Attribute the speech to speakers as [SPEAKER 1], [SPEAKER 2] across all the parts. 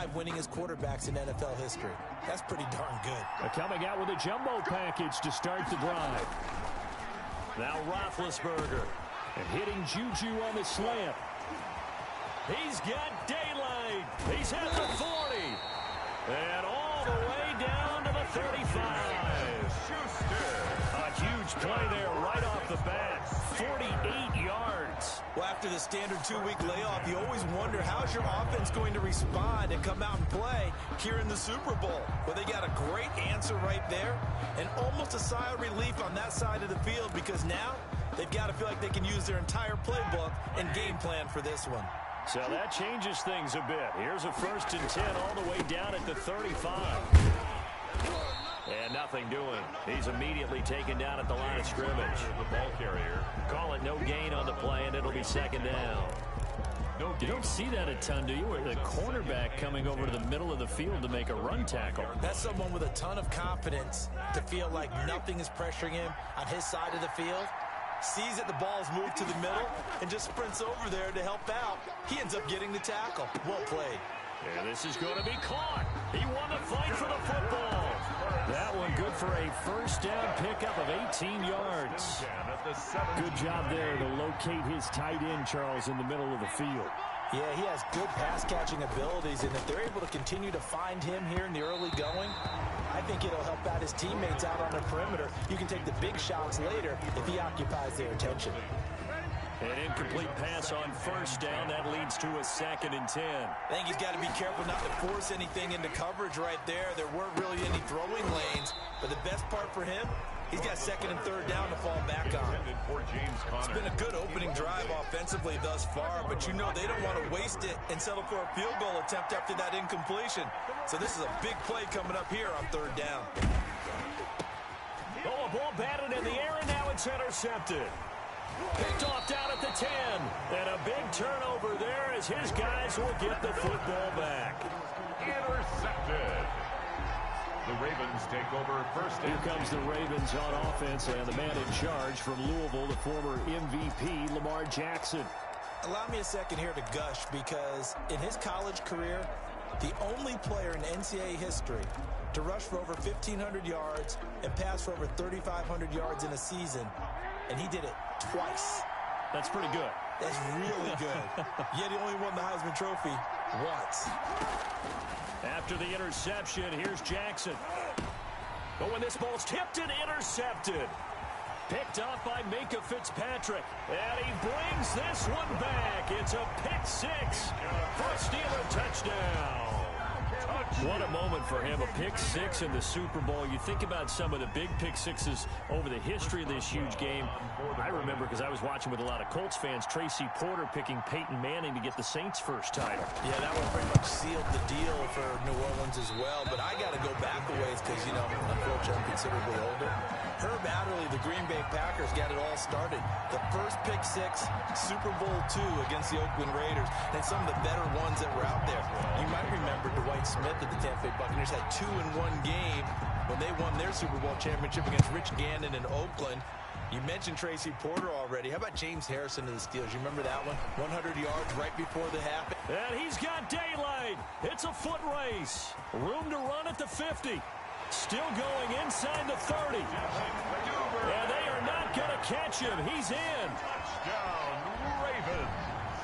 [SPEAKER 1] 5 winningest quarterbacks in NFL history. That's pretty darn good.
[SPEAKER 2] Coming out with a jumbo package to start the drive. Now Roethlisberger. And hitting Juju on the slant. He's got daylight. He's at the 40. And all the way down to the 35. A huge play there right off the bat. 48 yards.
[SPEAKER 1] Well, after the standard 2-week layoff, you always wonder how's your offense going to respond and come out and play here in the Super Bowl. Well, they got a great answer right there and almost a sigh of relief on that side of the field because now they've got to feel like they can use their entire playbook and game plan for this one.
[SPEAKER 2] So that changes things a bit. Here's a 1st and 10 all the way down at the 35. And nothing doing. He's immediately taken down at the line of scrimmage. The ball carrier. Call it no gain on the play, and it'll be 2nd down. You don't see that a ton, do you? Where the cornerback coming over to the middle of the field to make a run tackle.
[SPEAKER 1] That's someone with a ton of confidence to feel like nothing is pressuring him on his side of the field. Sees that the ball's moved to the middle and just sprints over there to help out. He ends up getting the tackle. Well played.
[SPEAKER 2] And this is going to be caught. He won the fight for the football. That one good for a 1st down pickup of 18 yards. Good job there to locate his tight end, Charles, in the middle of the field.
[SPEAKER 1] Yeah, he has good pass-catching abilities, and if they're able to continue to find him here in the early going, I think it'll help out his teammates out on the perimeter. You can take the big shots later if he occupies their attention.
[SPEAKER 2] An incomplete pass on 1st down. That leads to a 2nd and 10.
[SPEAKER 1] I think he's got to be careful not to force anything into coverage right there. There weren't really any throwing lanes, but the best part for him, he's got 2nd and 3rd down to fall back on. It's been a good opening drive offensively thus far, but you know they don't want to waste it and settle for a field goal attempt after that incompletion. So this is a big play coming up here on 3rd down.
[SPEAKER 2] Oh, a ball batted in the air, and now it's intercepted. Picked off down at the 10. And a big turnover there as his guys will get the football back.
[SPEAKER 3] Intercepted. The Ravens take over 1st.
[SPEAKER 2] Here comes the Ravens on offense, and the man in charge from Louisville, the former MVP, Lamar Jackson.
[SPEAKER 1] Allow me a second here to gush because in his college career, the only player in NCAA history to rush for over 1,500 yards and pass for over 3,500 yards in a season, and he did it twice.
[SPEAKER 2] That's pretty good.
[SPEAKER 1] That's really good. Yet he only won the Heisman Trophy once.
[SPEAKER 2] After the interception, here's Jackson. But when this ball's tipped and intercepted. Picked off by Minka Fitzpatrick. And he brings this one back. It's a pick 6 for a Steeler touchdown. What a moment for him, a pick 6 in the Super Bowl. You think about some of the big pick 6s over the history of this huge game. I remember, because I was watching with a lot of Colts fans, Tracy Porter picking Peyton Manning to get the Saints' first title.
[SPEAKER 1] Yeah, that one pretty much sealed the deal for New Orleans as well. But I got to go back a ways because, you know, unfortunately I'm considerably older. Herb Adderley, the Green Bay Packers, got it all started. The first pick 6, Super Bowl II against the Oakland Raiders, and some of the better ones that were out there. You might remember Dwight Smith at the Tampa Bay Buccaneers had 2 in one game when they won their Super Bowl championship against Rich Gannon in Oakland. You mentioned Tracy Porter already. How about James Harrison to the Steelers? You remember that one? 100 yards right before the half.
[SPEAKER 2] And he's got daylight. It's a foot race. Room to run at the 50. Still going inside the 30. And they are not going to catch him. He's in.
[SPEAKER 3] Touchdown, Ravens.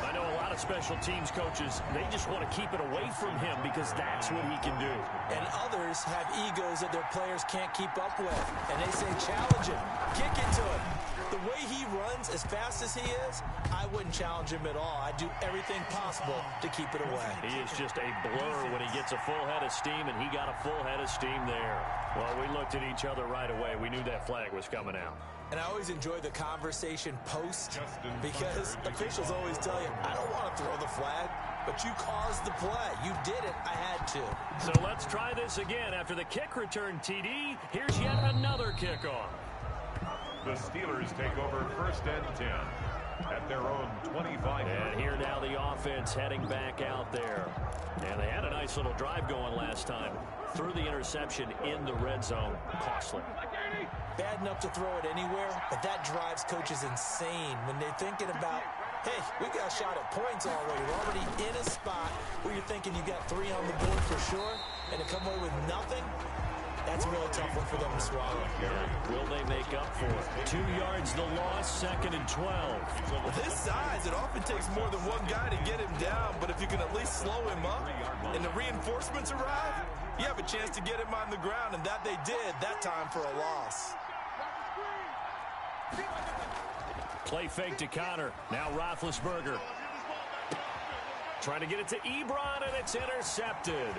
[SPEAKER 2] I know a lot of special teams coaches, they just want to keep it away from him because that's what he can do.
[SPEAKER 1] And others have egos that their players can't keep up with. And they say, challenge him. Kick it to him. The way he runs as fast as he is, I wouldn't challenge him at all. I'd do everything possible to keep it away.
[SPEAKER 2] He is just a blur when he gets a full head of steam, and he got a full head of steam there. Well, we looked at each other right away. We knew that flag was coming out.
[SPEAKER 1] And I always enjoy the conversation post because officials always tell you, I don't want to throw the flag, but you caused the play. You did it. I had to.
[SPEAKER 2] So let's try this again. After the kick return, TD, here's yet another kickoff.
[SPEAKER 3] The Steelers take over 1st and 10 at their own 25.
[SPEAKER 2] And here now the offense heading back out there. And they had a nice little drive going last time. Threw the interception in the red zone. Costly.
[SPEAKER 1] Bad enough to throw it anywhere, but that drives coaches insane when they're thinking about, hey, we got a shot at points already. We're already in a spot where you're thinking you got 3 on the board for sure, and to come away with nothing, that's a really tough one for them to swallow.
[SPEAKER 2] Will they make up for it? 2 yards the loss, 2nd and 12.
[SPEAKER 1] With his size, it often takes more than one guy to get him down, but if you can at least slow him up and the reinforcements arrive, you have a chance to get him on the ground, and that they did that time for a loss.
[SPEAKER 2] Play fake to Connor. Now Roethlisberger. Trying to get it to Ebron, and it's intercepted.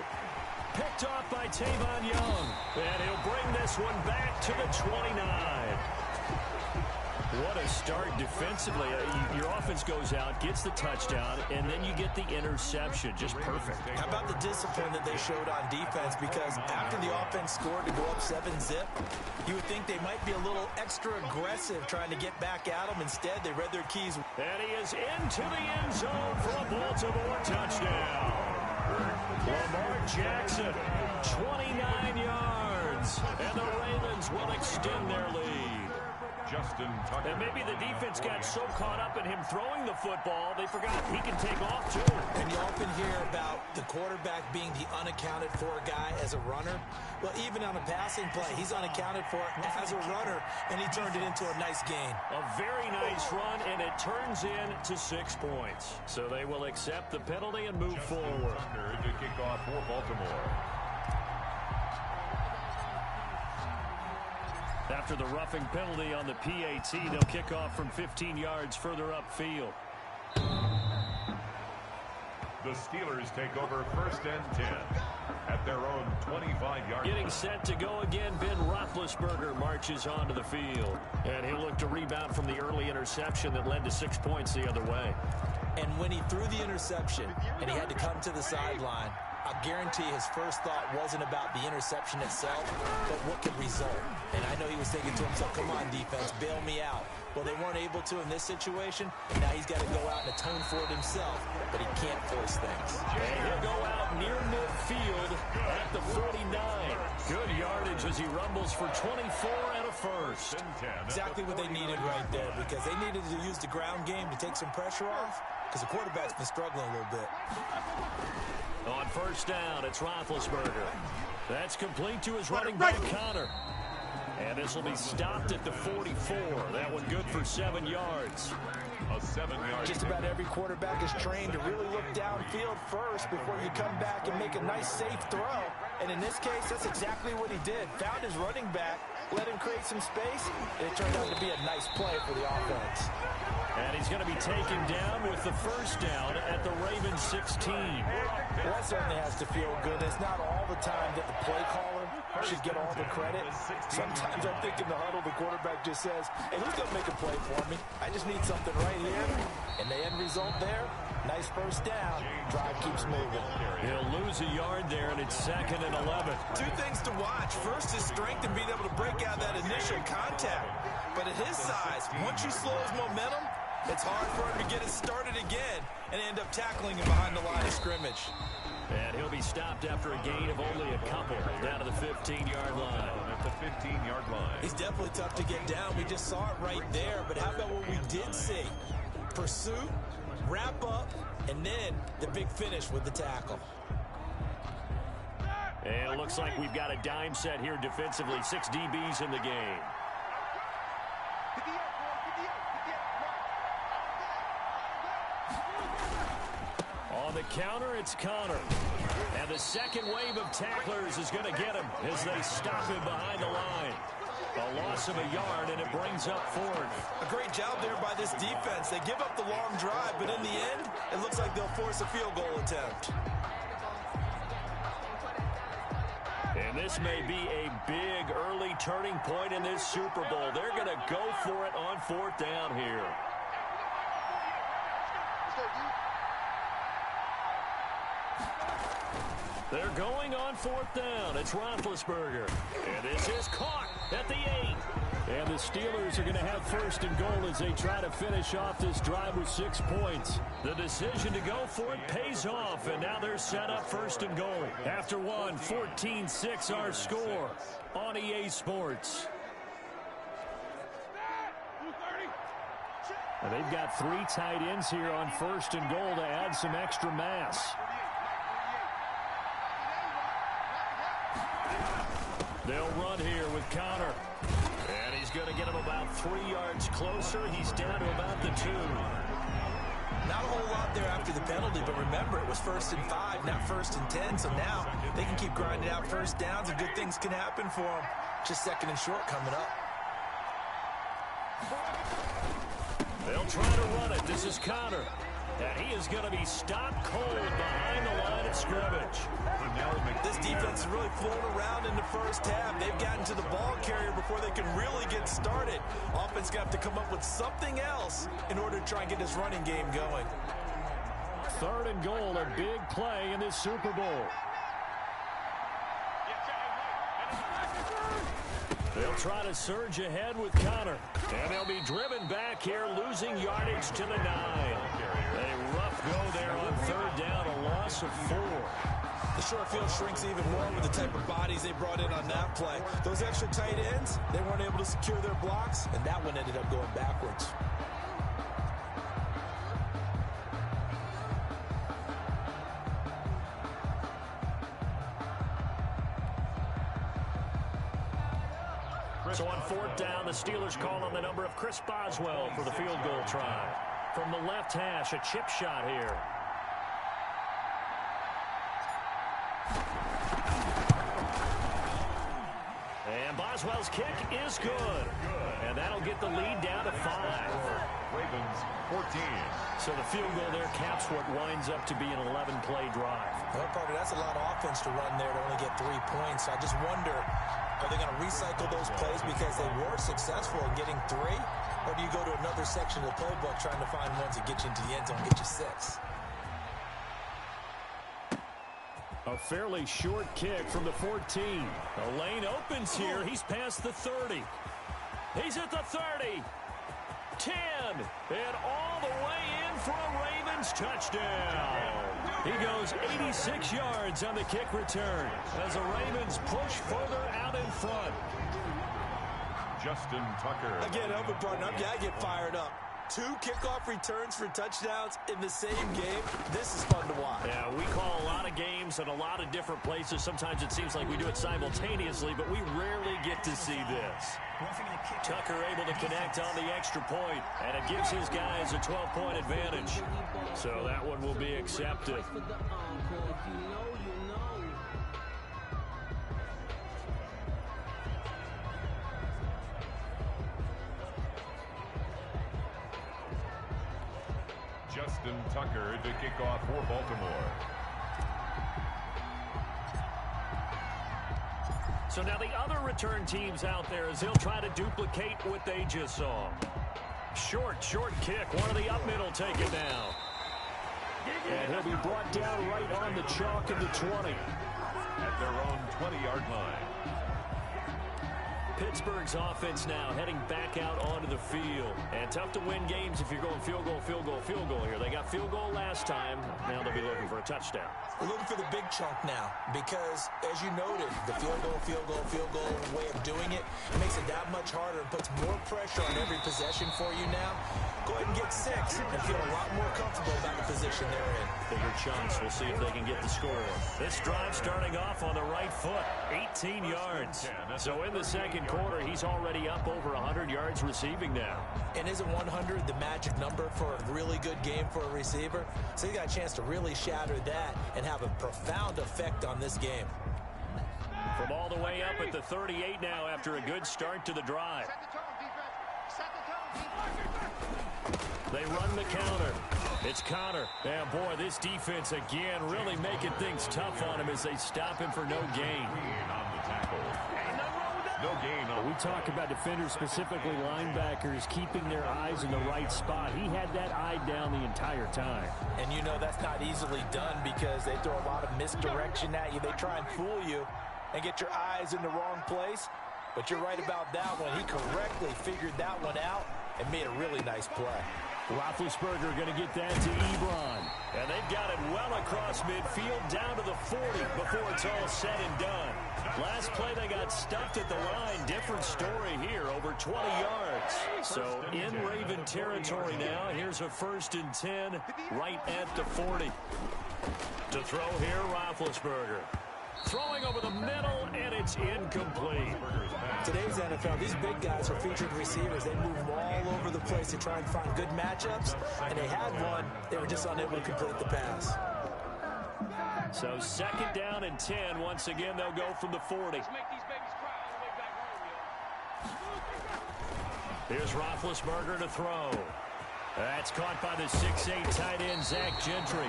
[SPEAKER 2] Picked off by Tavon Young. And he'll bring this one back to the 29. What a start defensively. Your offense goes out, gets the touchdown, and then you get the interception. Just perfect.
[SPEAKER 1] How about the discipline that they showed on defense? Because after the offense scored to go up 7-zip, you would think they might be a little extra aggressive trying to get back at them. Instead, they read their keys.
[SPEAKER 2] And he is into the end zone for a Baltimore touchdown. Lamar Jackson, 29 yards. And the Ravens will extend their lead.
[SPEAKER 3] Justin Tucker.
[SPEAKER 2] And maybe the defense got so caught up in him throwing the football, they forgot he can take off too.
[SPEAKER 1] And you often hear about the quarterback being the unaccounted for guy as a runner. Well, even on a passing play, he's unaccounted for as a runner, and he turned it into a nice gain.
[SPEAKER 2] A very nice run, and it turns into 6 points. So they will accept the penalty and move forward.
[SPEAKER 3] Tucker to kick off for Baltimore.
[SPEAKER 2] After the roughing penalty on the PAT, they'll kick off from 15 yards further upfield.
[SPEAKER 3] The Steelers take over 1st and 10 at their own 25-yard line.
[SPEAKER 2] Getting set to go again, Ben Roethlisberger marches onto the field. And he'll look to rebound from the early interception that led to 6 points the other way.
[SPEAKER 1] And when he threw the interception and he had to come to the sideline, I guarantee his first thought wasn't about the interception itself, but what could result. And I know he was thinking to himself, come on, defense, bail me out. Well, they weren't able to in this situation. Now he's got to go out and atone for it himself, but he can't force things.
[SPEAKER 2] And he'll go out near midfield at the 49. Good yardage as he rumbles for 24 and a first.
[SPEAKER 1] Exactly what they needed right there, because they needed to use the ground game to take some pressure off, because the quarterback's been struggling a little bit.
[SPEAKER 2] On 1st down, it's Roethlisberger. That's complete to his running back, Connor. And this will be stopped at the 44. That one good for 7 yards.
[SPEAKER 3] A 7-yard.
[SPEAKER 1] Just about every quarterback is trained to really look downfield first before you come back and make a nice, safe throw. And in this case, that's exactly what he did. Found his running back, let him create some space, and it turned out to be a nice play for the offense.
[SPEAKER 2] And he's going to be taken down with the 1st down at the Ravens 16.
[SPEAKER 1] Well, that certainly has to feel good. It's not all the time that the play caller should get all the credit. Sometimes I think in the huddle, the quarterback just says, hey, who's going to make a play for me? I just need something right here. And the end result there, nice 1st down. Drive keeps moving.
[SPEAKER 2] He'll lose a yard there, and it's 2nd and 11.
[SPEAKER 1] 2 things to watch. First, his strength and being able to break out that initial contact. But at his size, once you slow his momentum, it's hard for him to get it started again and end up tackling him behind the line of scrimmage.
[SPEAKER 2] And he'll be stopped after a gain of only a couple down to the 15-yard line.
[SPEAKER 3] At the 15-yard line.
[SPEAKER 1] He's definitely tough to get down. We just saw it right there. But how about what we did see? Pursuit, wrap up, and then the big finish with the tackle.
[SPEAKER 2] And it looks like we've got a dime set here defensively. 6 DBs in the game. On the counter, it's Connor. And the second wave of tacklers is going to get him as they stop him behind the line. A loss of a yard, and it brings up 4th.
[SPEAKER 1] A great job there by this defense. They give up the long drive, but in the end, it looks like they'll force a field goal attempt.
[SPEAKER 2] And this may be a big early turning point in this Super Bowl. They're going to go for it on 4th down here. They're going on 4th down. It's Roethlisberger. And this is caught at the 8. And the Steelers are going to have 1st and goal as they try to finish off this drive with 6 points. The decision to go for it pays off, and now they're set up 1st and goal. After one, 14-6 our score on EA Sports. And they've got 3 tight ends here on 1st and goal to add some extra mass. They'll run here with Connor. And he's going to get him about 3 yards closer. He's down to about the 2.
[SPEAKER 1] Not a whole lot there after the penalty, but remember, it was 1st and 5, not 1st and 10. So now they can keep grinding out first downs, and good things can happen for them. Just 2nd and short coming up.
[SPEAKER 2] They'll try to run it. This is Connor. And he is going to be stopped cold behind the line of scrimmage.
[SPEAKER 1] This defense is really flown around in the first half. They've gotten to the ball carrier before they can really get started. Offense got to come up with something else in order to try and get this running game going.
[SPEAKER 2] 3rd and goal, a big play in this Super Bowl. They'll try to surge ahead with Connor. And they'll be driven back here, losing yardage to the 9. A rough go there on 3rd down, a loss of 4.
[SPEAKER 1] The short field shrinks even more with the type of bodies they brought in on that play. Those extra tight ends, they weren't able to secure their blocks, and that one ended up going backwards.
[SPEAKER 2] So on 4th down, the Steelers call on the number of Chris Boswell for the field goal try. From the left hash, a chip shot here. And Boswell's kick is good. And that'll get the lead down to 5.
[SPEAKER 3] Ravens 14.
[SPEAKER 2] So the field goal there caps what winds up to be an 11-play drive.
[SPEAKER 1] Well, Parker, that's a lot of offense to run there to only get 3 points. I just wonder, are they going to recycle those plays because they were successful in getting 3? Or do you go to another section of the playbook trying to find ones that get you into the end zone and get you 6?
[SPEAKER 2] A fairly short kick from the 14. The lane opens here. He's past the 30. He's at the 30. 10. And all the way in for a Ravens touchdown. He goes 86 yards on the kick return as the Ravens push further out in front.
[SPEAKER 3] Justin Tucker.
[SPEAKER 1] I can't help it, partner. I get fired up. 2 kickoff returns for touchdowns in the same game. This is fun to watch.
[SPEAKER 2] Yeah, we call a lot of games in a lot of different places. Sometimes it seems like we do it simultaneously, but we rarely get to see this. Tucker able to connect on the extra point, and it gives his guys a 12-point advantage. So that one will be accepted.
[SPEAKER 3] Justin Tucker to kick off for Baltimore.
[SPEAKER 2] So now the other return teams out there as they'll try to duplicate what they just saw. Short kick. One of the up middle take it down. And he'll be brought down right on the chalk of the 20.
[SPEAKER 3] At their own 20-yard line.
[SPEAKER 2] Pittsburgh's offense now heading back out onto the field. And tough to win games if you're going field goal here. They got field goal last time. Now they'll be looking for a touchdown.
[SPEAKER 1] We're looking for the big chunk now because, as you noted, the field goal way of doing it makes it that much harder and puts more pressure on every possession for you now. Go ahead and get 6 and feel a lot more comfortable about the position they're in.
[SPEAKER 2] Bigger chunks. We'll see if they can get the score. This drive starting off on the right foot. 18 yards. So in the second quarter, he's already up over 100 yards receiving now.
[SPEAKER 1] And isn't 100 the magic number for a really good game for a receiver? So he got a chance to really shatter that and have a profound effect on this game.
[SPEAKER 2] From all the way up at the 38 now after a good start to the drive. They run the counter. It's Connor. And boy, this defense again really making things tough on him as they stop him for no gain.
[SPEAKER 3] On the tackle. No gain.
[SPEAKER 2] We talk about defenders, specifically linebackers, keeping their eyes in the right spot. He had that eye down the entire time.
[SPEAKER 1] And you know that's not easily done because they throw a lot of misdirection at you. They try and fool you and get your eyes in the wrong place. But you're right about that one. He correctly figured that one out and made a really nice play.
[SPEAKER 2] Roethlisberger going to get that to Ebron. And they've got it well across midfield down to the 40 before it's all said and done. Last play they got stuffed at the line. Different story here, over 20 yards. So in Raven territory now. Here's a 1st and 10 right at the 40. To throw here, Roethlisberger. Throwing over the middle, and it's incomplete.
[SPEAKER 4] Today's NFL, these big guys are featured receivers. They move all over the place to try and find good matchups, and they had one. They were just unable to complete the pass.
[SPEAKER 2] So 2nd down and 10. Once again, they'll go from the 40. Here's Roethlisberger to throw. That's caught by the 6'8" tight end, Zach Gentry.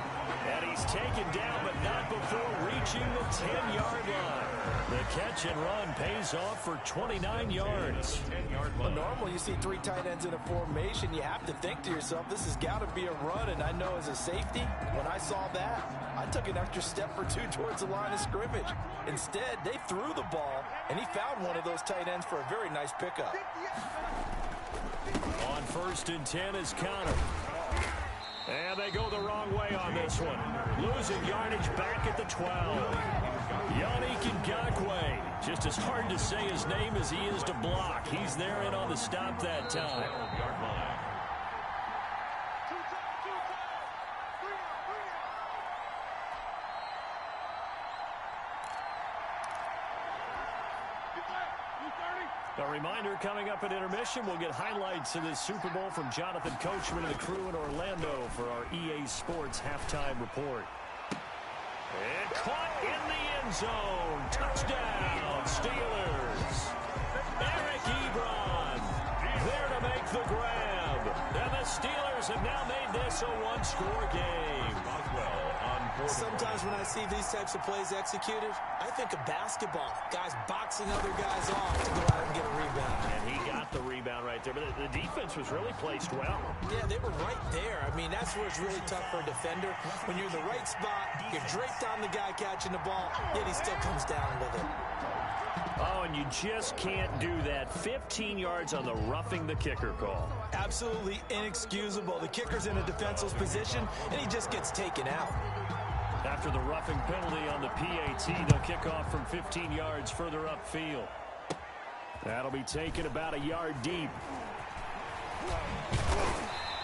[SPEAKER 2] And he's taken down, but not before reaching the 10-yard line. The catch and run pays off for 29 yards.
[SPEAKER 1] Well, normally you see 3 tight ends in a formation. You have to think to yourself, this has got to be a run. And I know as a safety, when I saw that, I took an extra step or 2 towards the line of scrimmage. Instead, they threw the ball, and he found one of those tight ends for a very nice pickup.
[SPEAKER 2] On 1st and 10 is Connor. And they go the wrong way on this one. Losing yardage back at the 12. Yannick Ngakoue. Just as hard to say his name as he is to block. He's there and on the stop that time. A reminder, coming up at intermission, we'll get highlights of this Super Bowl from Jonathan Coachman and the crew in Orlando for our EA Sports halftime report. And caught in the end zone. Touchdown, Steelers. Eric Ebron there to make the grab. And the Steelers have now made this a one-score game.
[SPEAKER 4] Sometimes when I see these types of plays executed, I think of basketball. Guys boxing other guys off to go out and get a rebound.
[SPEAKER 2] And he got the rebound right there. But the defense was really placed well.
[SPEAKER 4] Yeah, they were right there. I mean, that's where it's really tough for a defender. When you're in the right spot, you're draped on the guy catching the ball, yet he still comes down with it.
[SPEAKER 2] Oh, and you just can't do that. 15 yards on the roughing the kicker call.
[SPEAKER 4] Absolutely inexcusable. The kicker's in a defenseless position, and he just gets taken out.
[SPEAKER 2] After the roughing penalty on the PAT, they'll kick off from 15 yards further upfield. That'll be taken about a yard deep.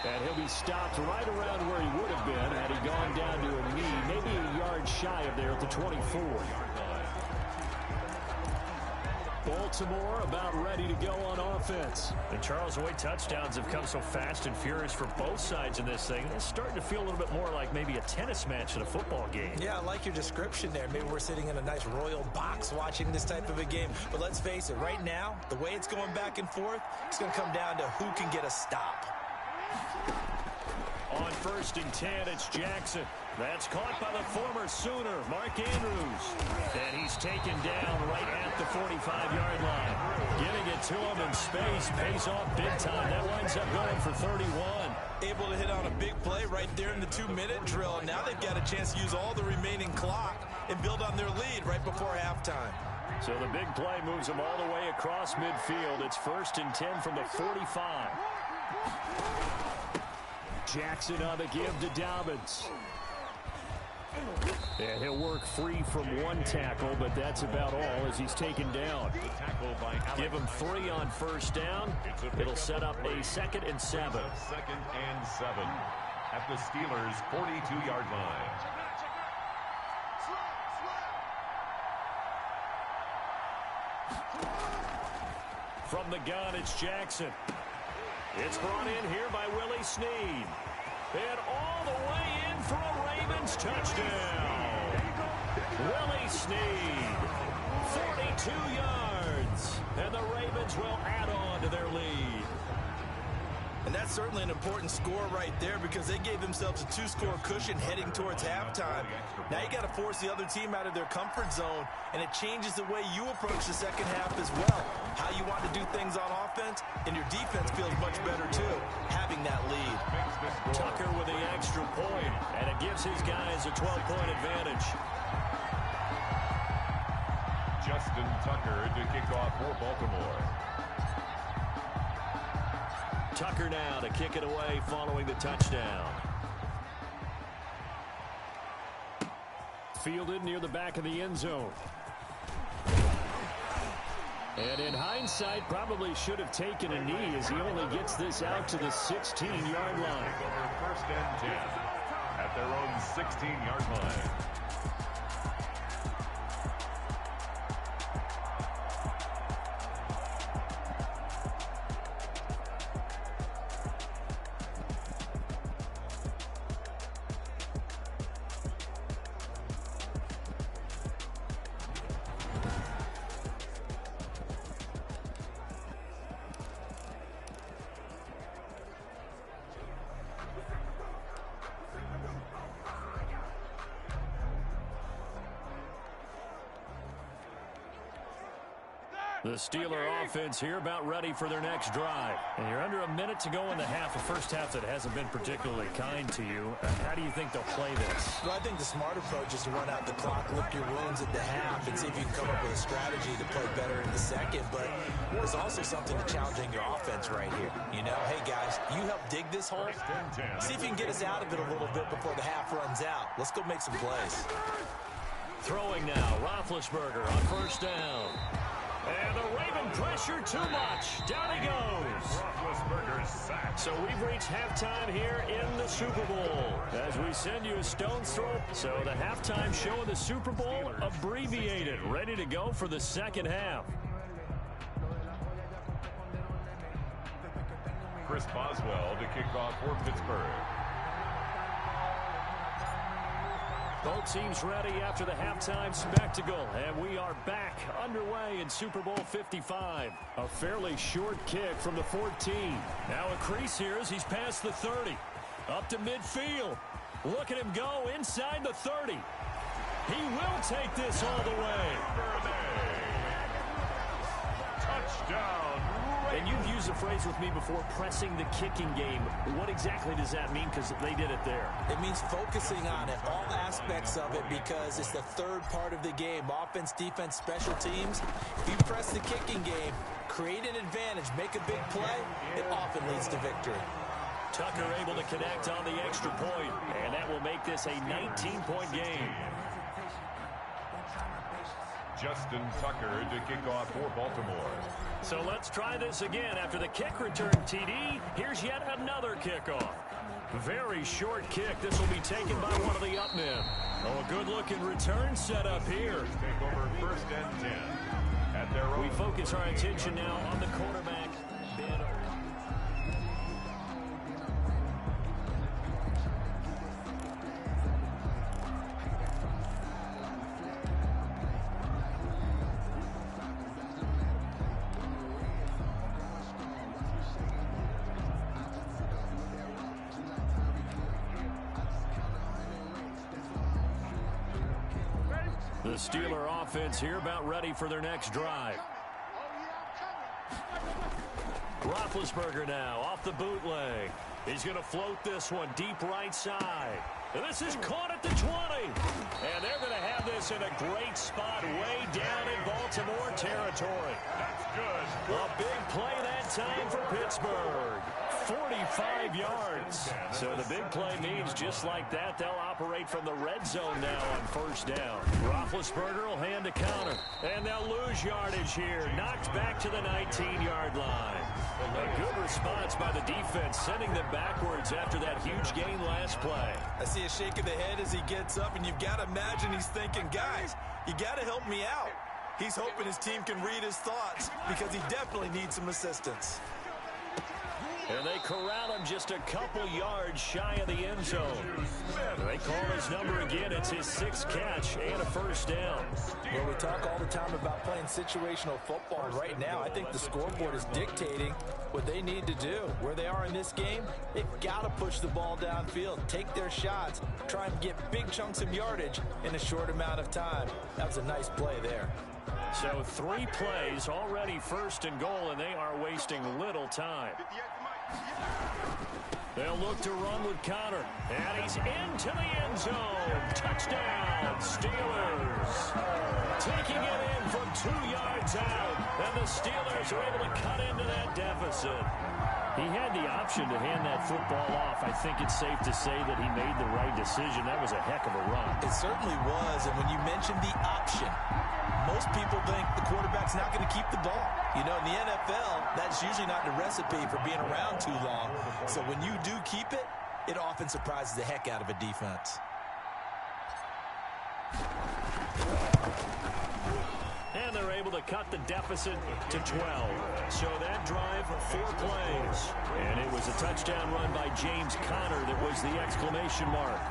[SPEAKER 2] And he'll be stopped right around where he would have been had he gone down to a knee, maybe a yard shy of there at the 24. Baltimore about ready to go on offense. And Charles, the way touchdowns have come so fast and furious for both sides in this thing, it's starting to feel a little bit more like maybe a tennis match at a football game.
[SPEAKER 4] Yeah, I like your description there. Maybe we're sitting in a nice royal box watching this type of a game. But let's face it, right now, the way it's going back and forth, it's going to come down to who can get a stop.
[SPEAKER 2] On 1st and 10, it's Jackson. That's caught by the former Sooner, Mark Andrews. And he's taken down right at the 45-yard line. Getting it to him in space pays off big time. That winds up going for 31.
[SPEAKER 1] Able to hit on a big play right there in the 2-minute drill. Now they've got a chance to use all the remaining clock and build on their lead right before halftime.
[SPEAKER 2] So the big play moves them all the way across midfield. It's 1st and 10 from the 45. Jackson on the give to Dobbins. And he'll work free from one tackle, but that's about all as he's taken down. Give him 3 on 1st down. It'll set up a 2nd and 7.
[SPEAKER 3] 2nd and 7 at the Steelers' 42-yard line.
[SPEAKER 2] From the gun, it's Jackson. It's brought in here by Willie Snead. And all the way in for a Ravens touchdown. Willie Snead, 42 yards. And the Ravens will add on to their lead.
[SPEAKER 1] And that's certainly an important score right there because they gave themselves a 2-score cushion heading towards halftime. Now you got to force the other team out of their comfort zone, and it changes the way you approach the second half as well. How you want to do things on offense, and your defense feels much better too, having that lead.
[SPEAKER 2] Tucker with the extra point, and it gives his guys a 12-point advantage.
[SPEAKER 3] Justin Tucker to kick off for Baltimore.
[SPEAKER 2] Tucker now to kick it away following the touchdown. Fielded near the back of the end zone. And in hindsight, probably should have taken a knee as he only gets this out to the 16-yard line.
[SPEAKER 3] 1st and 10 at their own 16-yard line.
[SPEAKER 2] The Steeler offense here about ready for their next drive. And you're under a minute to go in the half, a first half that hasn't been particularly kind to you. How do you think they'll play this?
[SPEAKER 4] Well, I think the smart approach is to run out the clock, lick your wounds at the half, and see if you can come up with a strategy to play better in the second. But there's also something to challenging your offense right here. You know, hey, guys, you help dig this hole. See if you can get us out of it a little bit before the half runs out. Let's go make some plays.
[SPEAKER 2] Throwing now, Roethlisberger on first down. And the Raven pressure too much. Down he goes. So we've reached halftime here in the Super Bowl. As we send you a stone's throw. So the halftime show in the Super Bowl abbreviated. Ready to go for the second half.
[SPEAKER 3] Chris Boswell to kick off for Pittsburgh.
[SPEAKER 2] Both teams ready after the halftime spectacle, and we are back underway in Super Bowl 55. A fairly short kick from the 14. Now a crease here as he's past the 30. Up to midfield. Look at him go inside the 30. He will take this all the way.
[SPEAKER 3] Touchdown.
[SPEAKER 2] And you've used the phrase with me before, pressing the kicking game. What exactly does that mean? Because they did it there.
[SPEAKER 4] It means focusing on it, all aspects of it, because it's the third part of the game. Offense, defense, special teams. If you press the kicking game, create an advantage, make a big play, it often leads to victory.
[SPEAKER 2] Tucker able to connect on the extra point, and that will make this a 19-point game.
[SPEAKER 3] Justin Tucker to kick off for Baltimore.
[SPEAKER 2] So let's try this again. After the kick return TD, here's yet another kickoff. Very short kick. This will be taken by one of the up men. Oh, a good-looking return set up here.
[SPEAKER 3] Take over first and 10 at their own.
[SPEAKER 2] We focus our attention now on the quarterback, Ben. The Steeler offense here about ready for their next drive. Roethlisberger now off the bootleg. He's going to float this one deep right side. And this is caught at the 20. And they're going to have this in a great spot way down in Baltimore territory.
[SPEAKER 3] That's good.
[SPEAKER 2] A big play that time for Pittsburgh. 45 yards. So the big play means just like that, they'll operate from the red zone now on first down. Roethlisberger will hand a counter. And they'll lose yardage here. Knocked back to the 19-yard line. A good response by the defense, sending them backwards after that huge gain last play.
[SPEAKER 4] I see a shake of the head as he gets up, and you've got to imagine he's thinking, guys, you got to help me out. He's hoping his team can read his thoughts because he definitely needs some assistance.
[SPEAKER 2] And they corral him just a couple yards shy of the end zone. They call his number again. It's his sixth catch and a first down.
[SPEAKER 4] Well, we talk all the time about playing situational football. And right now, I think the scoreboard is dictating what they need to do. Where they are in this game, they've got to push the ball downfield, take their shots, try and get big chunks of yardage in a short amount of time. That was a nice play there.
[SPEAKER 2] So 3 plays already first and goal, and they are wasting little time. They'll look to run with Connor. And he's into the end zone. Touchdown, Steelers. Taking it in from 2 yards out. And the Steelers are able to cut into that deficit. He had the option to hand that football off. I think it's safe to say that he made the right decision. That was a heck of a run.
[SPEAKER 4] It certainly was. And when you mentioned the option, most people think the quarterback's not going to keep the ball. You know, in the NFL, that's usually not the recipe for being around too long. So when you do keep it, it often surprises the heck out of a defense.
[SPEAKER 2] And they're able to cut the deficit to 12. So that drive, 4 plays. And it was a touchdown run by James Conner that was the exclamation mark.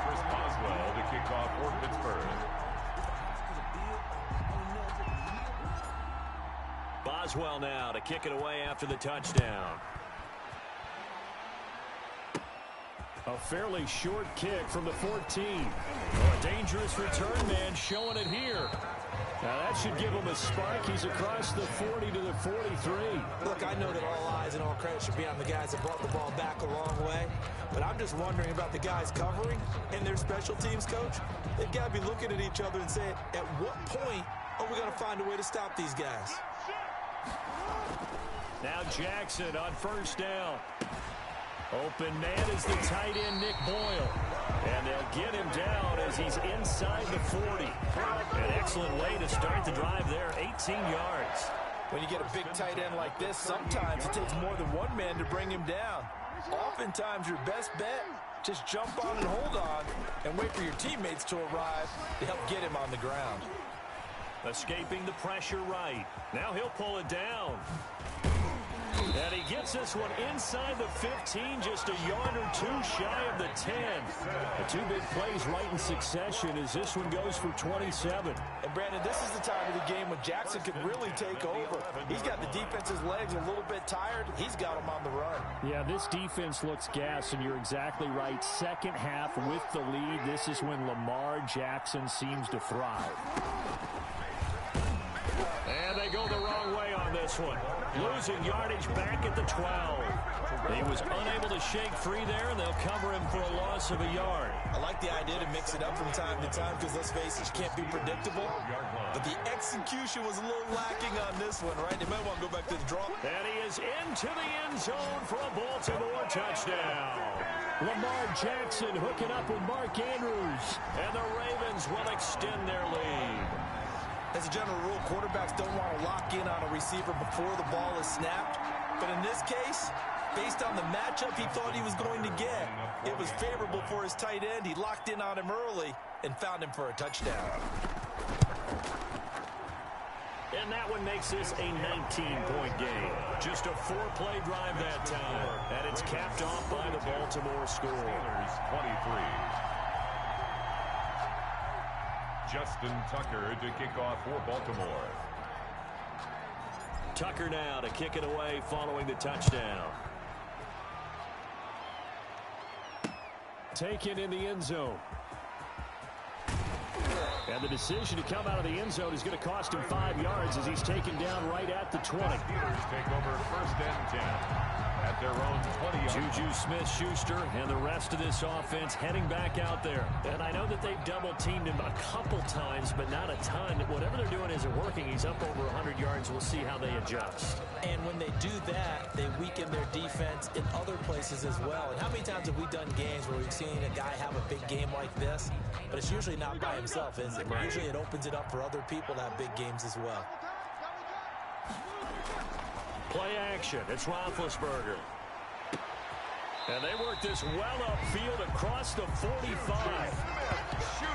[SPEAKER 3] Chris Boswell to kick off for Pittsburgh.
[SPEAKER 2] Boswell now to kick it away after the touchdown. A fairly short kick from the 14. Oh, a dangerous return man showing it here. Now that should give him a spark. He's across the 40 to the 43.
[SPEAKER 4] Look, I know that all eyes and all credit should be on the guys that brought the ball back a long way, but I'm just wondering about the guys covering and their special teams coach. They've got to be looking at each other and saying, at what point are we going to find a way to stop these guys?
[SPEAKER 2] Now Jackson on first down. Open man is the tight end, Nick Boyle. And they'll get him down as he's inside the 40. An excellent way to start the drive there, 18 yards.
[SPEAKER 4] When you get a big tight end like this, sometimes it takes more than one man to bring him down. Oftentimes, your best bet, just jump on and hold on and wait for your teammates to arrive to help get him on the ground.
[SPEAKER 2] Escaping the pressure right. Now he'll pull it down. And he gets this one inside the 15, just a yard or two shy of the 10. The two big plays right in succession as this one goes for 27.
[SPEAKER 4] And Brandon, this is the time of the game when Jackson can really take over. He's got the defense's legs a little bit tired. He's got them on the run.
[SPEAKER 2] Yeah, this defense looks gassed, and you're exactly right. Second half with the lead, this is when Lamar Jackson seems to thrive. And they go the wrong way on this one. Losing yardage back at the 12. He was unable to shake free there, and they'll cover him for a loss of a yard.
[SPEAKER 4] I like the idea to mix it up from time to time because, let's face it, you can't be predictable. But the execution was a little lacking on this one, right? They might want to go back to the draw.
[SPEAKER 2] And he is into the end zone for a Baltimore touchdown. Lamar Jackson hooking up with Mark Andrews. And the Ravens will extend their lead.
[SPEAKER 4] As a general rule, quarterbacks don't want to lock in on a receiver before the ball is snapped. But in this case, based on the matchup he thought he was going to get, it was favorable for his tight end. He locked in on him early and found him for a touchdown.
[SPEAKER 2] And that one makes this a 19-point game. Just a 4-play drive that time. And it's capped off by the Baltimore score.
[SPEAKER 3] 23. Justin Tucker to kick off for Baltimore.
[SPEAKER 2] Tucker now to kick it away following the touchdown. Taken in the end zone. And the decision to come out of the end zone is going to cost him 5 yards as he's taken down right at the 20.
[SPEAKER 3] Steelers take over first and 10 at their own 20.
[SPEAKER 2] Juju Smith-Schuster and the rest of this offense heading back out there. And I know that they've double-teamed him a couple times, but not a ton. Whatever they're doing isn't working. He's up over 100 yards. We'll see how they adjust.
[SPEAKER 4] And when they do that, they weaken their defense in other places as well. And how many times have we done games where we've seen a guy have a big game like this? But it's usually not by himself, is it? Usually it opens it up for other people to have big games as well.
[SPEAKER 2] Play action. It's Roethlisberger. And they work this well upfield across the 45.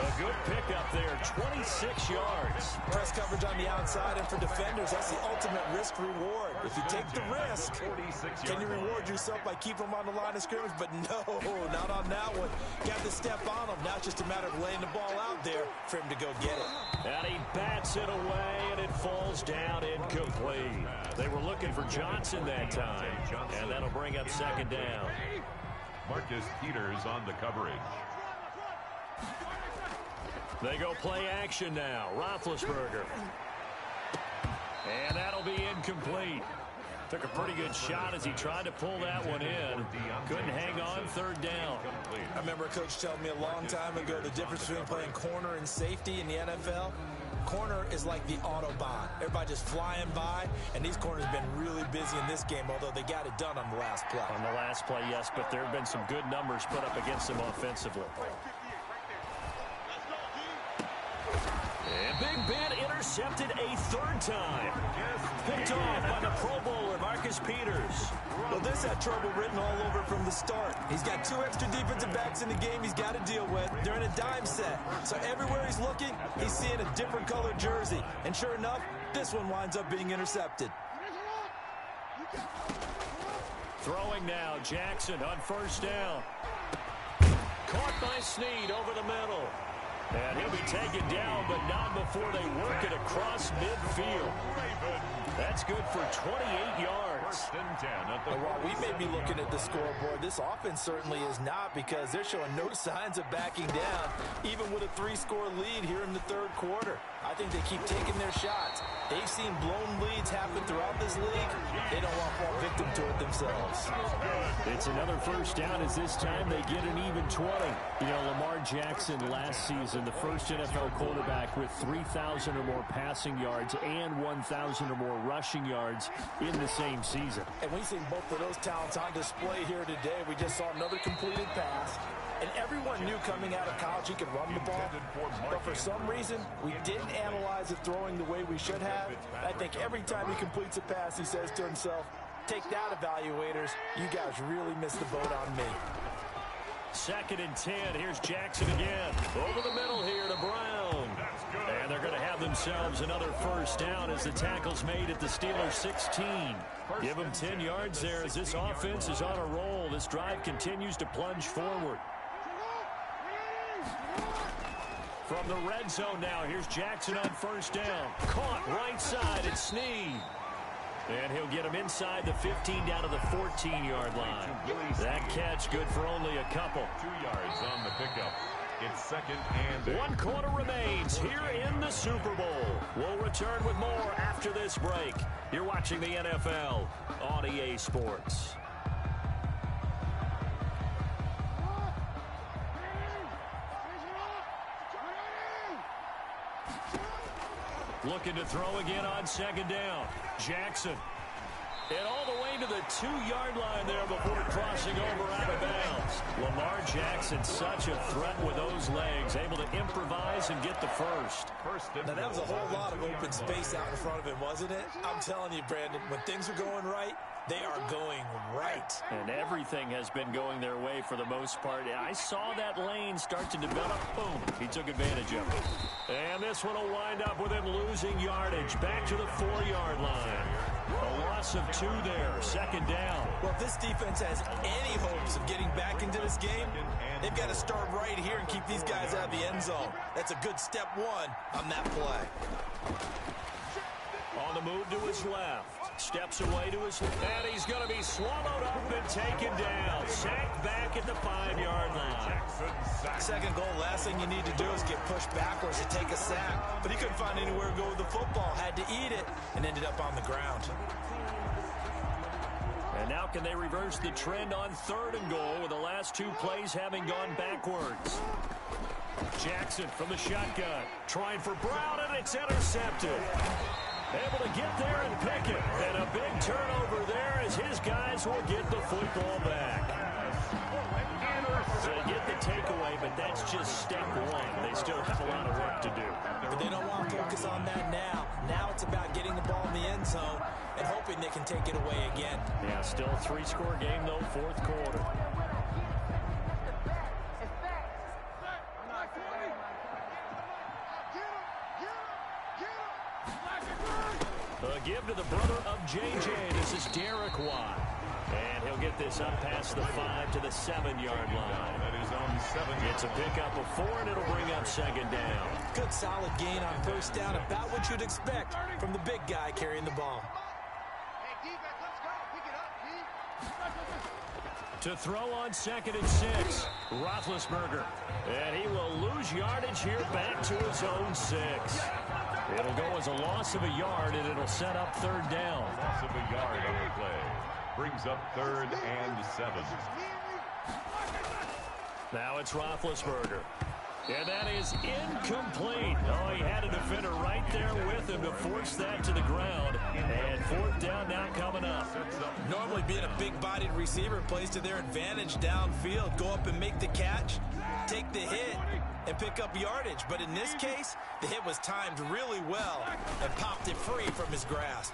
[SPEAKER 2] A good pickup there, 26 yards.
[SPEAKER 4] Press coverage on the outside, and for defenders, that's the ultimate risk-reward. If you take the risk, can you reward yourself by keeping them on the line of scrimmage? But no, not on that one. Got to step on them. Now it's just a matter of laying the ball out there for him to go get it.
[SPEAKER 2] And he bats it away, and it falls down incomplete. They were looking for Johnson that time, and that'll bring up second down.
[SPEAKER 3] Marcus Peters on the coverage.
[SPEAKER 2] They go play action now. Roethlisberger. And that'll be incomplete. Took a pretty good shot as he tried to pull that one in. Couldn't hang on, third down.
[SPEAKER 4] I remember a coach telling me a long time ago the difference between playing corner and safety in the NFL. Corner is like the Autobahn. Everybody just flying by, and these corners have been really busy in this game, although they got it done on the last play.
[SPEAKER 2] On the last play, yes, but there have been some good numbers put up against them offensively. And Big Ben intercepted a third time. Picked off by the Pro Bowler, Marcus Peters.
[SPEAKER 4] Well, this had trouble written all over from the start. He's got 2 extra defensive backs in the game he's got to deal with. They're in a dime set. So everywhere he's looking, he's seeing a different colored jersey. And sure enough, this one winds up being intercepted.
[SPEAKER 2] Throwing now, Jackson on first down. Caught by Snead over the middle. And he'll be taken down, but not before they work it across midfield. That's good for 28 yards.
[SPEAKER 4] offense. And while we may be looking at the scoreboard, this offense certainly is not, because they're showing no signs of backing down, even with a 3-score lead here in the third quarter. I think they keep taking their shots. They've seen blown leads happen throughout this league. They don't want to fall victim to it themselves.
[SPEAKER 2] It's another first down, as this time they get an even 20. You know, Lamar Jackson last season, the first NFL quarterback with 3,000 or more passing yards and 1,000 or more rushing yards in the same season.
[SPEAKER 4] And we've seen both of those talents on display here today. We just saw another completed pass. And everyone knew coming out of college he could run the ball. But for some reason, we didn't analyze it throwing the way we should have. I think every time he completes a pass, he says to himself, take that, evaluators. You guys really missed the boat on me.
[SPEAKER 2] 2nd and 10. Here's Jackson again. Over the middle here to Brown. And they're going to have themselves another first down as the tackle's made at the Steelers' 16. Give them 10 yards there as this offense is on a roll. This drive continues to plunge forward. From the red zone now, here's Jackson on first down. Caught right side, it's Snead. And he'll get him inside the 15 down to the 14-yard line. That catch good for only a couple.
[SPEAKER 3] 2 yards on the pickup. It's 2nd and 8.
[SPEAKER 2] 1 quarter remains here in the Super Bowl. We'll return with more after this break. You're watching the NFL on EA Sports. Looking to throw again on 2nd down. Jackson. And all the way to the 2-yard line there before crossing over out of bounds. Lamar Jackson, such a threat with those legs, able to improvise and get the first.
[SPEAKER 4] Now, that was a whole lot of open space out in front of him, wasn't it? I'm telling you, Brandon, when things are going right, they are going right.
[SPEAKER 2] And everything has been going their way for the most part. I saw that lane start to develop. Boom. He took advantage of it. And this one will wind up with him losing yardage. Back to the 4-yard line. A loss of 2 there. 2nd down.
[SPEAKER 4] Well, if this defense has any hopes of getting back into this game, they've got to start right here and keep these guys out of the end zone. That's a good step 1 on that play.
[SPEAKER 2] On the move to his left. Steps away to his left. And he's going to be swallowed up and taken down. Sacked back at the 5-yard line.
[SPEAKER 4] 2nd goal, last thing you need to do is get pushed backwards to take a sack. But he couldn't find anywhere to go with the football. Had to eat it and ended up on the ground.
[SPEAKER 2] And now can they reverse the trend on 3rd and goal with the last 2 plays having gone backwards? Jackson from the shotgun. Trying for Brown, and it's intercepted. Able to get there and pick it. And a big turnover there as his guys will get the football back. So they get the takeaway, but that's just step 1. They still have a lot of work to do.
[SPEAKER 4] But they don't want to focus on that now. Now it's about getting the ball in the end zone and hoping they can take it away again.
[SPEAKER 2] Yeah, still a 3-score game, though, 4th quarter. A give to the brother of J.J. This is Derek Watt. And he'll get this up past the 5 to the 7-yard line.
[SPEAKER 3] That is on 7.
[SPEAKER 2] It's a pickup of 4, and it'll bring up 2nd down.
[SPEAKER 4] Good solid gain on first down, about what you'd expect from the big guy carrying the ball.
[SPEAKER 2] To throw on 2nd and 6, Roethlisberger. And he will lose yardage here back to his own 6. It'll go as a loss of a yard, and it'll set up 3rd down.
[SPEAKER 3] Loss of a yard on the play. Brings up 3rd and 7.
[SPEAKER 2] Now it's Roethlisberger. And that is incomplete. Oh, he had a defender right there with him to force that to the ground. And 4th down now coming up.
[SPEAKER 4] Normally being a big-bodied receiver plays to their advantage downfield. Go up and make the catch, take the hit, and pick up yardage. But in this case, the hit was timed really well and popped it free from his grasp.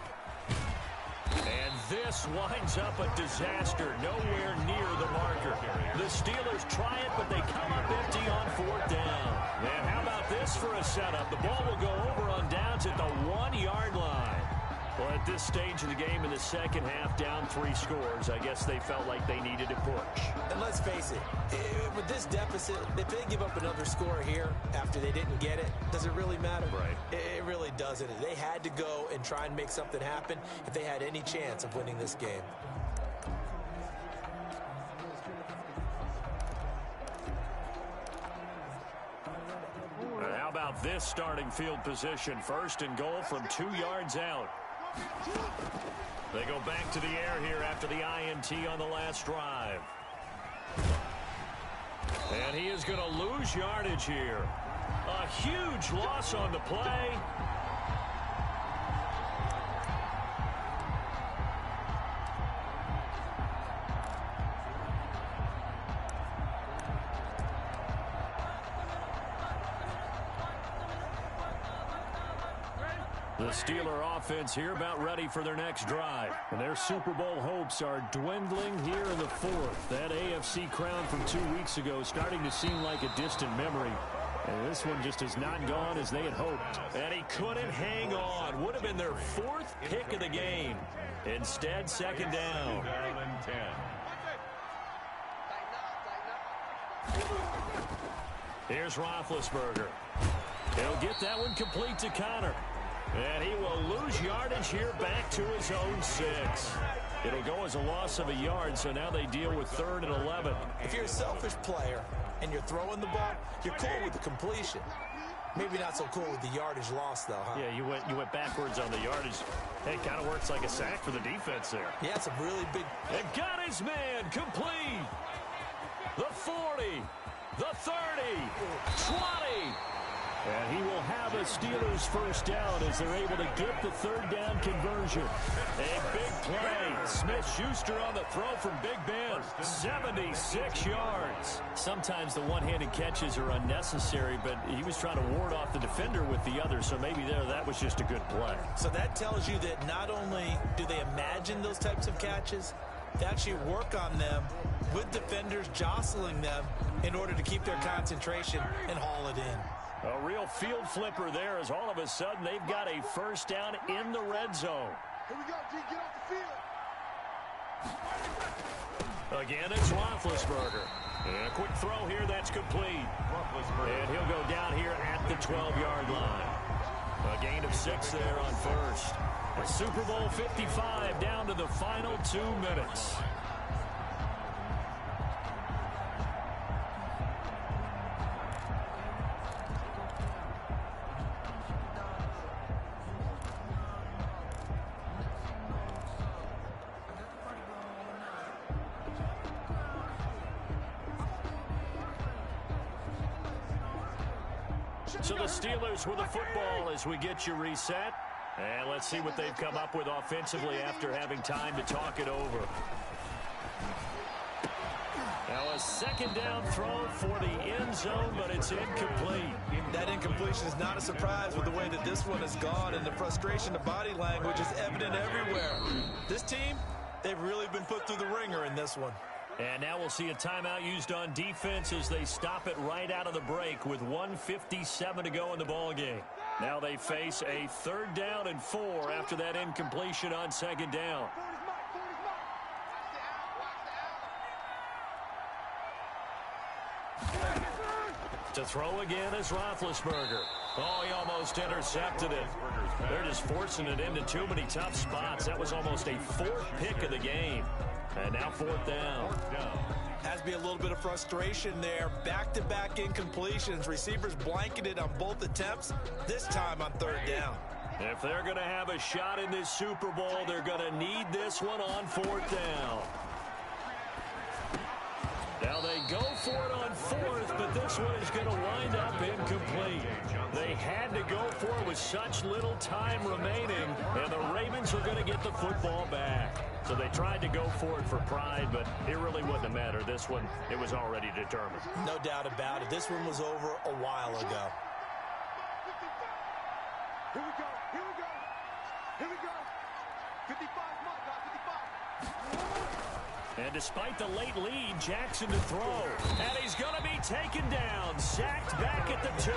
[SPEAKER 2] And this winds up a disaster, nowhere near the marker. The Steelers try it, but they come up empty on 4th down. And how about this for a setup? The ball will go over on downs at the 1-yard line. Well, at this stage of the game in the second half, down 3 scores, I guess they felt like they needed to push.
[SPEAKER 4] And let's face it, with this deficit, if they give up another score here after they didn't get it, does it really matter?
[SPEAKER 2] Right.
[SPEAKER 4] It really doesn't. They had to go and try and make something happen if they had any chance of winning this game.
[SPEAKER 2] How about this starting field position? First and goal from 2 yards out. They go back to the air here after the INT on the last drive. And he is going to lose yardage here. A huge loss on the play. The Steeler offense here about ready for their next drive. And their Super Bowl hopes are dwindling here in the fourth. That AFC crown from 2 weeks ago starting to seem like a distant memory. And this one just has not gone as they had hoped. And he couldn't hang on. Would have been their 4th pick of the game. Instead, second down. Here's Roethlisberger. He'll get that one complete to Connor. And he will lose yardage here back to his own 6. It'll go as a loss of a yard, so now they deal with 3rd and 11.
[SPEAKER 4] If you're a selfish player and you're throwing the ball, you're cool with the completion. Maybe not so cool with the yardage loss, though, huh?
[SPEAKER 2] Yeah, you went backwards on the yardage. Hey, it kind of works like a sack for the defense there.
[SPEAKER 4] Yeah, it's a really big...
[SPEAKER 2] And got his man complete. The 40, the 30, 20. And he will have a Steelers first down as they're able to get the 3rd down conversion. A big play. Smith-Schuster on the throw from Big Ben. 76 yards. Sometimes the one-handed catches are unnecessary, but he was trying to ward off the defender with the other, so maybe that was just a good play.
[SPEAKER 4] So that tells you that not only do they imagine those types of catches, they actually work on them with defenders jostling them in order to keep their concentration and haul it in.
[SPEAKER 2] A real field flipper there as all of a sudden they've got a first down in the red zone.
[SPEAKER 5] Here we go, G, get off the field.
[SPEAKER 2] Again, it's Roethlisberger. And a quick throw here that's complete. And he'll go down here at the 12-yard line. A gain of 6 there on first. A Super Bowl 55 down to the final 2 minutes. So the Steelers with the football as we get you reset. And let's see what they've come up with offensively after having time to talk it over. Now a second down throw for the end zone, but it's incomplete.
[SPEAKER 4] That incompletion is not a surprise with the way that this one has gone, and the frustration, the body language is evident everywhere. This team, they've really been put through the ringer in this one.
[SPEAKER 2] And now we'll see a timeout used on defense as they stop it right out of the break with 1:57 to go in the ballgame. Now they face a 3rd down and 4 after that incompletion on second down. To throw again is Roethlisberger. Oh, he almost intercepted it. They're just forcing it into too many tough spots. That was almost a 4th pick of the game. And now 4th down.
[SPEAKER 4] Has to be a little bit of frustration there. Back-to-back incompletions. Receivers blanketed on both attempts, this time on 3rd down.
[SPEAKER 2] If they're going to have a shot in this Super Bowl, they're going to need this one on 4th down. Now they go for it on 4th, but this one is going to wind up incomplete. They had to go for it with such little time remaining, and the Ravens are going to get the football back. So they tried to go for it for pride, but it really wouldn't have mattered. This one, it was already determined.
[SPEAKER 4] No doubt about it. This one was over a while ago.
[SPEAKER 5] Here we go, here we go, here we go. 55, come on, guys, 55.
[SPEAKER 2] And despite the late lead, Jackson to throw. And he's going to be taken down. Sacked back at the 2.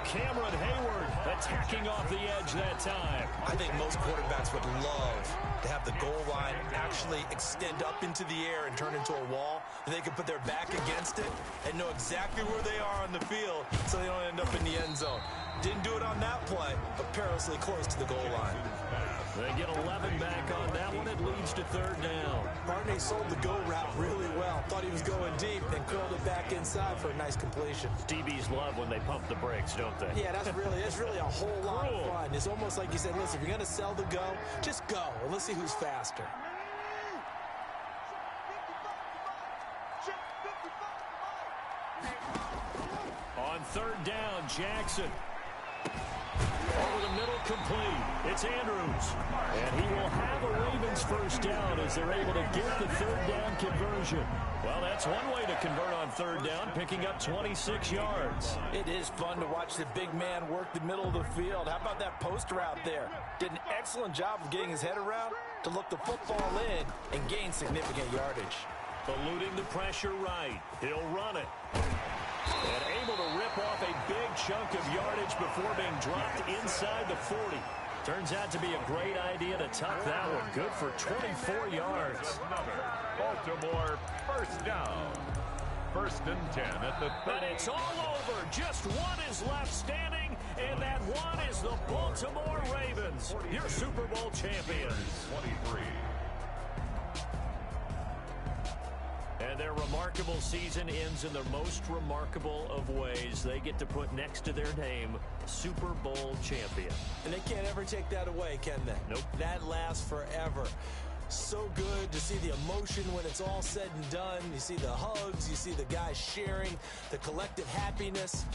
[SPEAKER 2] Cameron Hayward attacking off the edge that time.
[SPEAKER 1] I think most quarterbacks would love to have the goal line actually extend up into the air and turn into a wall. They can put their back against it and know exactly where they are on the field so they don't end up in the end zone. Didn't do it on that play, but perilously close to the goal line.
[SPEAKER 2] They get 11 back on that one. It leads to 3rd down.
[SPEAKER 4] Barney sold the go route really well. Thought he was going deep and curled it back inside for a nice completion.
[SPEAKER 2] DBs love when they pump the brakes, don't they?
[SPEAKER 4] Yeah, that's really a whole lot of fun. It's almost like you said, listen, if you're going to sell the go, just go. And let's see who's faster.
[SPEAKER 2] On 3rd down, Jackson. Over the middle, complete. It's Andrews. And he will have a Ravens first down as they're able to get the 3rd down conversion. Well, that's one way to convert on 3rd down, picking up 26 yards.
[SPEAKER 4] It is fun to watch the big man work the middle of the field. How about that post route there? Did an excellent job of getting his head around to look the football in and gain significant yardage.
[SPEAKER 2] Eluding the pressure right. He'll run it. And able to rip off a big chunk of yardage before being dropped inside the 40. Turns out to be a great idea to tuck that one. Good for 24 yards.
[SPEAKER 3] Baltimore first down. 1st and 10 at the 30.
[SPEAKER 2] And it's all over. Just one is left standing, and that one is the Baltimore Ravens, your Super Bowl champions.
[SPEAKER 3] 23.
[SPEAKER 2] And their remarkable season ends in the most remarkable of ways. They get to put next to their name, Super Bowl champion.
[SPEAKER 4] And they can't ever take that away, can they?
[SPEAKER 2] Nope.
[SPEAKER 4] That lasts forever. So good to see the emotion when it's all said and done. You see the hugs, you see the guys sharing, the collective happiness.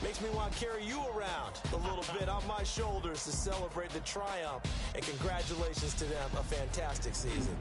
[SPEAKER 4] Makes me want to carry you around a little bit on my shoulders to celebrate the triumph. And congratulations to them, a fantastic season.